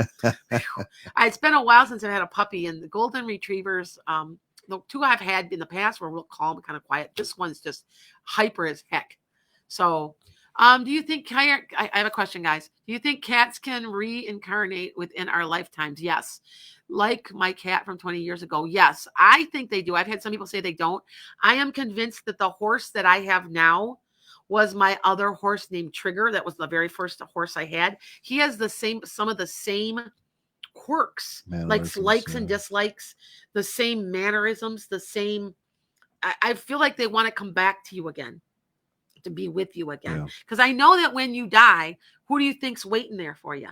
it's been a while since I've had a puppy, and the golden retrievers, the two I've had in the past were real calm and kind of quiet. This one's just hyper as heck. So, do you think, I have a question, guys. Do you think cats can reincarnate within our lifetimes? Yes. Like my cat from 20 years ago. Yes, I think they do. I've had some people say they don't. I am convinced that the horse that I have now was my other horse named Trigger. That was the very first horse I had. He has some of the same quirks, like likes and dislikes, the same mannerisms, the same. I feel like they want to come back to you again, to be with you again. Because I know that when you die, who do you think's waiting there for you?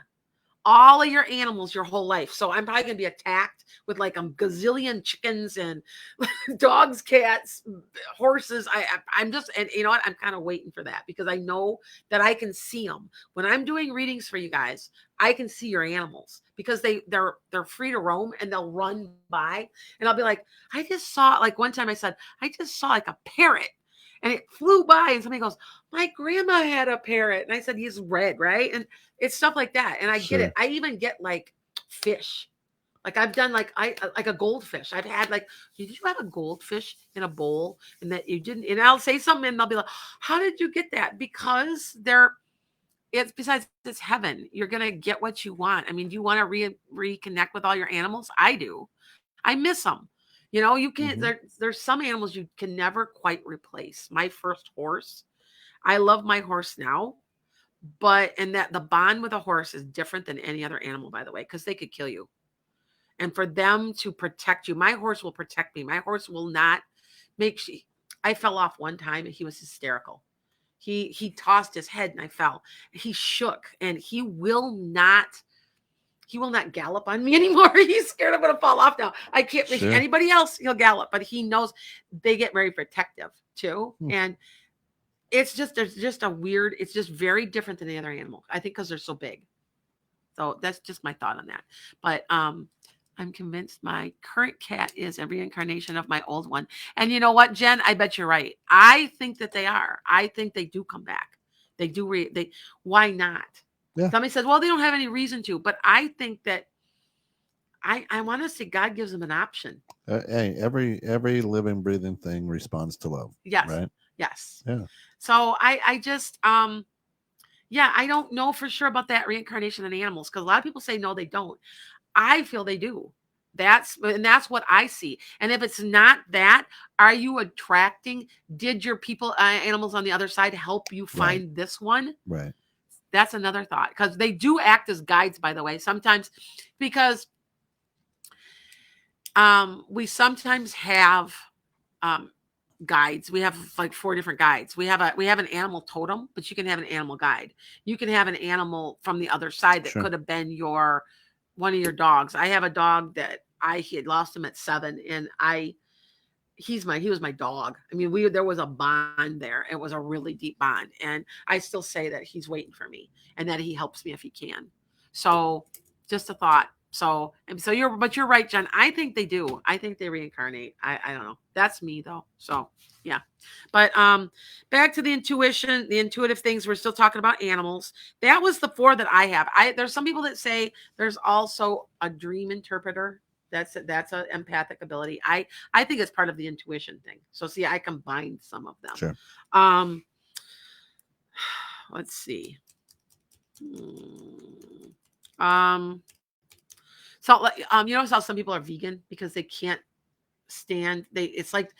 All of your animals your whole life. So I'm probably going to be attacked with like a gazillion chickens and dogs, cats, horses. I'm just, and you know what? I'm kind of waiting for that, because I know that I can see them. When I'm doing readings for you guys, I can see your animals, because they're free to roam, and they'll run by, and I'll be like, I just saw, like one time I said, I just saw like a parrot. And it flew by, and somebody goes, my grandma had a parrot. And I said, he's red, right? And it's stuff like that. And I get it. I even get like fish. Like I've done like a goldfish. I've had like, did you have a goldfish in a bowl and that you didn't? And I'll say something, and they'll be like, how did you get that? Because it's heaven. You're going to get what you want. I mean, do you want to reconnect with all your animals? I do. I miss them. You can't, there's some animals you can never quite replace. My first horse, I love my horse now, and that the bond with a horse is different than any other animal, by the way, because they could kill you. And for them to protect you, my horse will protect me. My horse will not I fell off one time, and he was hysterical. He tossed his head, and I fell. He shook, and he will not gallop on me anymore. He's scared I'm going to fall off now. I can't make anybody else. He'll gallop, but he knows they get very protective too. And it's just very different than the other animal. I think because they're so big. So that's just my thought on that. But I'm convinced my current cat is a reincarnation of my old one. And you know what, Jen? I bet you're right. I think that they are. I think they do come back. They do. Why not? Yeah. Somebody says, well, they don't have any reason to, but I think that I want to say God gives them an option. Hey, every living, breathing thing responds to love. Yes. Right? Yes. Yeah. So I just, I don't know for sure about that reincarnation in animals, because a lot of people say, no, they don't. I feel they do. That's what I see. And if it's not that, are you attracting, did your animals on the other side help you find this one? Right. That's another thought, because they do act as guides, by the way, sometimes, because we sometimes have guides. We have like 4 different guides. We have an animal totem, but you can have an animal guide. You can have an animal from the other side that could have been one of your dogs. I have a dog that he had lost him at 7, and he was my dog. I mean, there was a bond there. It was a really deep bond. And I still say that he's waiting for me, and that he helps me if he can. So just a thought. So you're right, Jen. I think they do. I think they reincarnate. I don't know. That's me though. So yeah. But back to the intuition, the intuitive things. We're still talking about animals. That was the 4 that I have. There's some people that say there's also a dream interpreter. That's a empathic ability. I think it's part of the intuition thing. So see, I combined some of them. Sure. Um, let's see. Um, so like, you notice how some people are vegan because they can't stand. It's like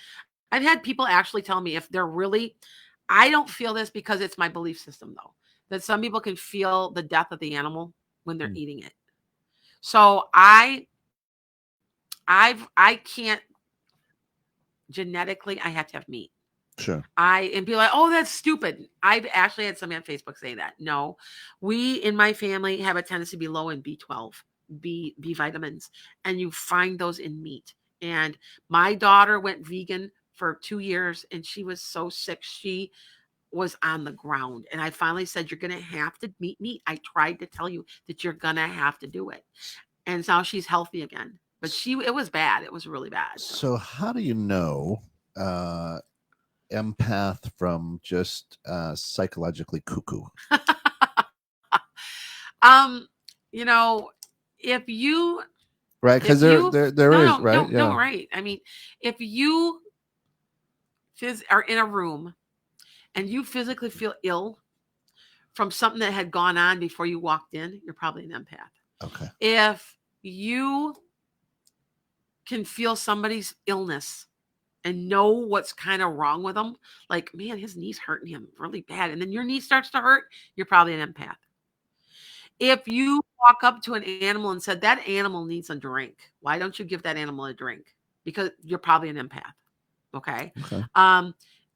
I've had people actually tell me if they're really, I don't feel this because it's my belief system though, that some people can feel the death of the animal when they're eating it. So I can't genetically, I have to have meat. Sure. And be like, oh, that's stupid. I've actually had somebody on Facebook say that. No, we in my family have a tendency to be low in B12, B vitamins, and you find those in meat. And my daughter went vegan for 2 years, and she was so sick. She was on the ground. And I finally said, you're going to have to eat meat. I tried to tell you that you're going to have to do it. And now she's healthy again. But it was bad. It was really bad. So how do you know empath from just psychologically cuckoo? You know, if you Right, because there is, right? no, right. I mean, if you are in a room and you physically feel ill from something that had gone on before you walked in, you're probably an empath. Okay. If you can feel somebody's illness and know what's kind of wrong with them, like, man, his knee's hurting him really bad, and then your knee starts to hurt, you're probably an empath. If you walk up to an animal and said, that animal needs a drink, why don't you give that animal a drink? Because you're probably an empath. Okay.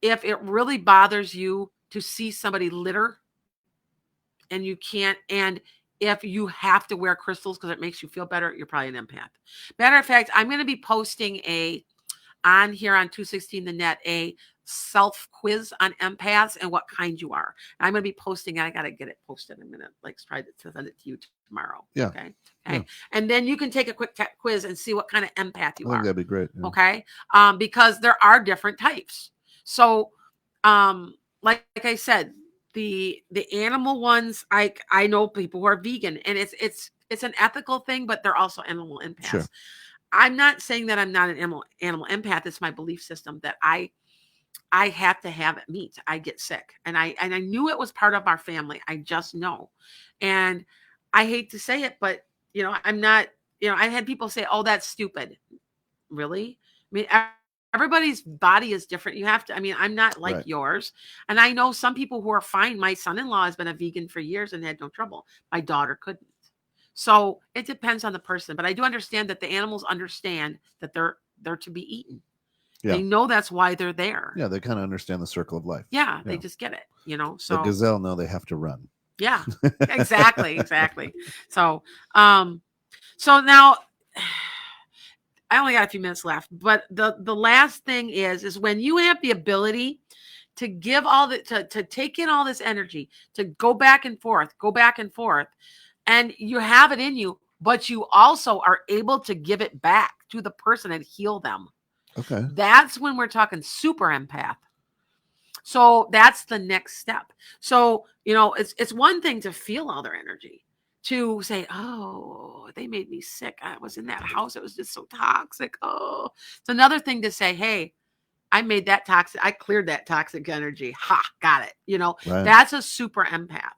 If it really bothers you to see somebody litter and you can't, and if you have to wear crystals because it makes you feel better, you're probably an empath. Matter of fact, I'm going to be posting on here on 216 the net, a self quiz on empaths and what kind you are. And I'm going to be posting. I got to get it posted. I'm going to try to send it to you tomorrow. Yeah. Okay. Yeah. And then you can take a quick quiz and see what kind of empath you are. That'd be great. Yeah. Okay. Because there are different types. So, like I said, the animal ones, I know people who are vegan, and it's an ethical thing, but they're also animal empaths. Sure. I'm not saying that I'm not an animal empath. It's my belief system that I have to have meat. I get sick, and I knew it was part of our family. I just know, and I hate to say it, but I'm not. I had people say, "Oh, that's stupid." Really? I mean, everybody's body is different. You have to. I mean, I'm not like yours, and I know some people who are fine. My son-in-law has been a vegan for years and had no trouble. My daughter couldn't. So it depends on the person, but I do understand that the animals understand that they're to be eaten. Yeah. They know that's why they're there. Yeah, they kind of understand the circle of life. Yeah, they just get it, So the gazelle know they have to run. Yeah, exactly. So, so now I only got a few minutes left, but the last thing is when you have the ability to give to take in all this energy, to go back and forth, and you have it in you, but you also are able to give it back to the person and heal them. Okay. That's when we're talking super empath. So that's the next step. So, it's one thing to feel all their energy, to say, oh, they made me sick. I was in that house. It was just so toxic. Oh, it's another thing to say, hey, I made that toxic. I cleared that toxic energy. Ha, got it. Right. That's a super empath.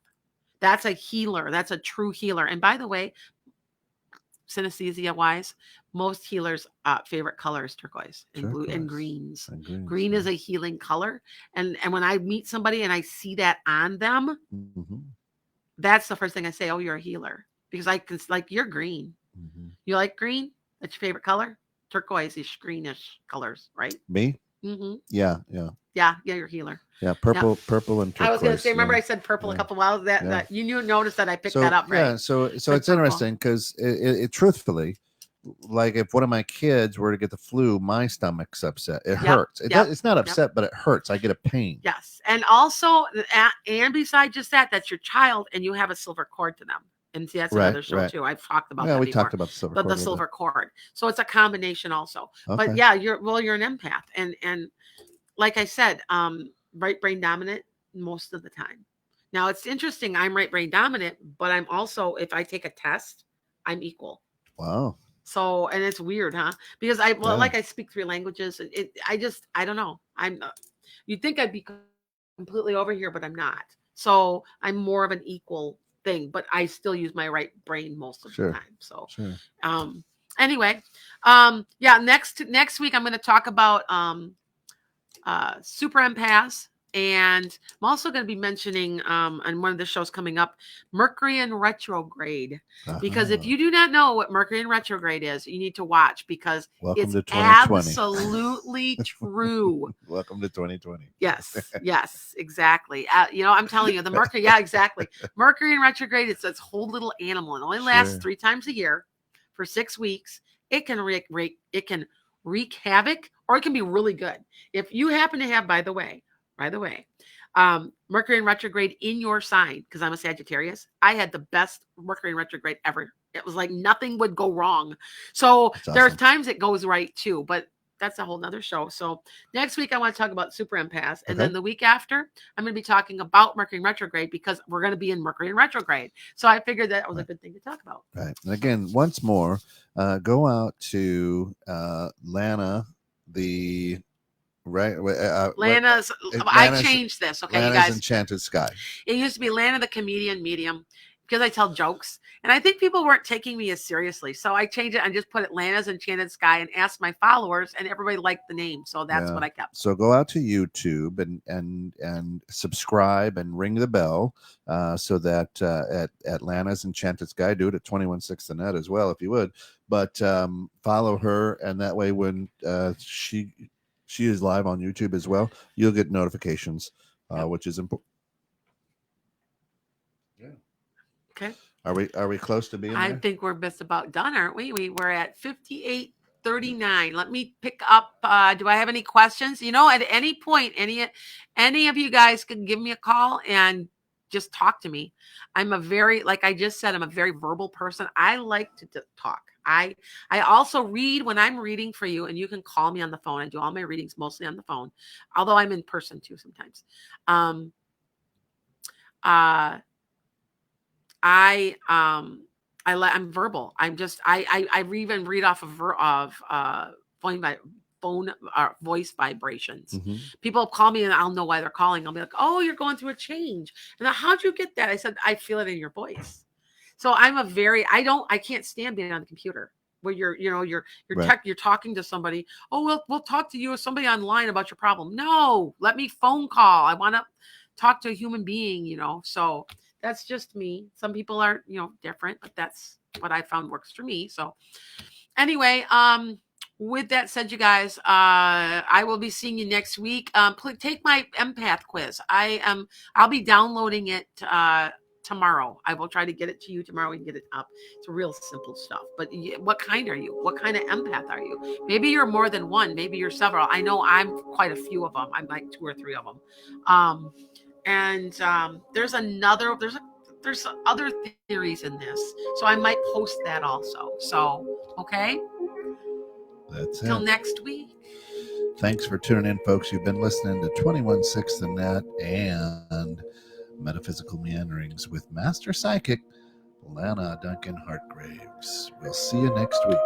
That's a healer. That's a true healer. And by the way, synesthesia wise, most healers' favorite color is turquoise and blue and greens. Green is a healing color. And when I meet somebody and I see that on them, that's the first thing I say, oh, you're a healer. Because you're green. You like green? That's your favorite color? Turquoise-ish, greenish colors, right? Me? Yeah. Yeah, you're a healer. Yeah, purple and turquoise. I was going to say, remember I said purple a couple while that you noticed that I picked that up, right? Yeah, so it's interesting because it truthfully, like if one of my kids were to get the flu, my stomach's upset. It hurts. It's not upset, but it hurts. I get a pain. Yes, and also, and besides just that, that's your child, and you have a silver cord to them. And see, that's another show too. I've talked about that before. We talked about the silver cord. The silver cord. So it's a combination also. Okay. But yeah, you're an empath, and like I said, right brain dominant most of the time. Now it's interesting. I'm right brain dominant, but I'm also, if I take a test, I'm equal. Wow. So, and it's weird, huh? Because I, well, Yeah. like I speak 3 languages. I don't know. You'd think I'd be completely over here, but I'm not. So I'm more of an equal thing, but I still use my right brain most of the Sure. time. So, Sure. um, anyway, yeah, next week I'm going to talk about, super empaths. And I'm also going to be mentioning, on one of the shows coming up, Mercury in retrograde. Because if Uh-huh. you do not know what Mercury in retrograde is, you need to watch, because Welcome it's to 2020. absolutely true. Welcome to 2020. Yes, yes, exactly. I'm telling you, the Mercury, yeah, exactly. Mercury in retrograde, it's this whole little animal. It only lasts Sure. 3 times a year for 6 weeks. It can wreak havoc, or it can be really good. If you happen to have, by the way, Mercury in retrograde in your sign, because I'm a Sagittarius, I had the best Mercury in retrograde ever. It was like nothing would go wrong. So That's there's awesome. times it goes right too, but that's a whole nother show. So next week I want to talk about super empaths, and Okay. then the week after I'm going to be talking about Mercury in retrograde, because we're going to be in Mercury in retrograde. So I figured that was a Right. good thing to talk about. Right. And again, once more, go out to Lana, the right. Lana's, I Lana's changed this. Okay, you Lana's guys. Enchanted Sky. It used to be Lana the comedian medium, because I tell jokes, and I think people weren't taking me as seriously. So I changed it and just put Atlanta's Enchanted Sky and asked my followers, and everybody liked the name. So that's Yeah. what I kept. So go out to YouTube and subscribe and ring the bell, so that at Lana's Enchanted Sky, do it at 216 the net as well if you would. But follow her, and that way when she is live on YouTube as well, you'll get notifications, Yep. which is important. Yeah. Okay. Are we close to being I there? think we're just about done, aren't we? We're at 58:39. Let me pick up. Do I have any questions? At any point, any of you guys can give me a call and just talk to me. Like I just said, I'm a very verbal person. I like to talk. I also read when I'm reading for you, and you can call me on the phone. I do all my readings mostly on the phone, although I'm in person too sometimes. Um, uh, I'm verbal. I even read off of phone voice vibrations. Mm-hmm. People call me and I'll know why they're calling. I'll be like, "Oh, you're going through a change." And how'd you get that? I said, "I feel it in your voice." So I can't stand being on the computer where Right. you're talking to somebody. Oh, we'll talk to you or somebody online about your problem. No, let me phone call. I want to talk to a human being. So that's just me. Some people are, different, but that's what I found works for me. So anyway, with that said, you guys, I will be seeing you next week. Please take my empath quiz. I'll be downloading it tomorrow. I will try to get it to you tomorrow. We can get it up. It's real simple stuff. But what kind are you? What kind of empath are you? Maybe you're more than one. Maybe you're several. I know I'm quite a few of them. I'm like 2 or 3 of them. And there's other theories in this, so I might post that also. So okay, That's till it. next week. Thanks for tuning in, folks. You've been listening to 216 the net and Metaphysical Meanderings with Master Psychic Lana Duncan-Hartgraves. We'll see you next week.